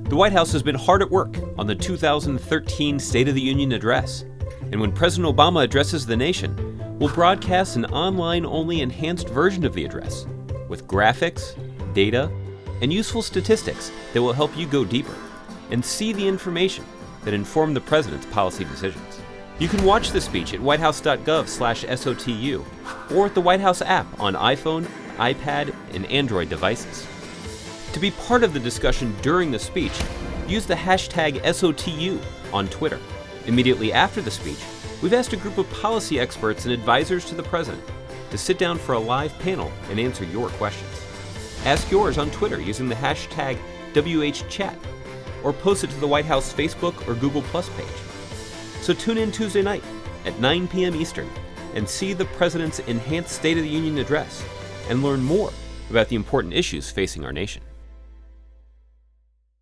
The White House has been hard at work on the 2013 State of the Union address, and when President Obama addresses the nation, we'll broadcast an online-only enhanced version of the address with graphics, data, and useful statistics that will help you go deeper and see the information that informed the president's policy decisions. You can watch the speech at whitehouse.gov/SOTU or at the White House app on iPhone, iPad, and Android devices. To be part of the discussion during the speech, use the hashtag SOTU on Twitter. Immediately after the speech, we've asked a group of policy experts and advisors to the president to sit down for a live panel and answer your questions. Ask yours on Twitter using the hashtag WHChat, or post it to the White House Facebook or Google Plus page. So tune in Tuesday night at 9 p.m. Eastern and see the president's enhanced State of the Union address and learn more about the important issues facing our nation.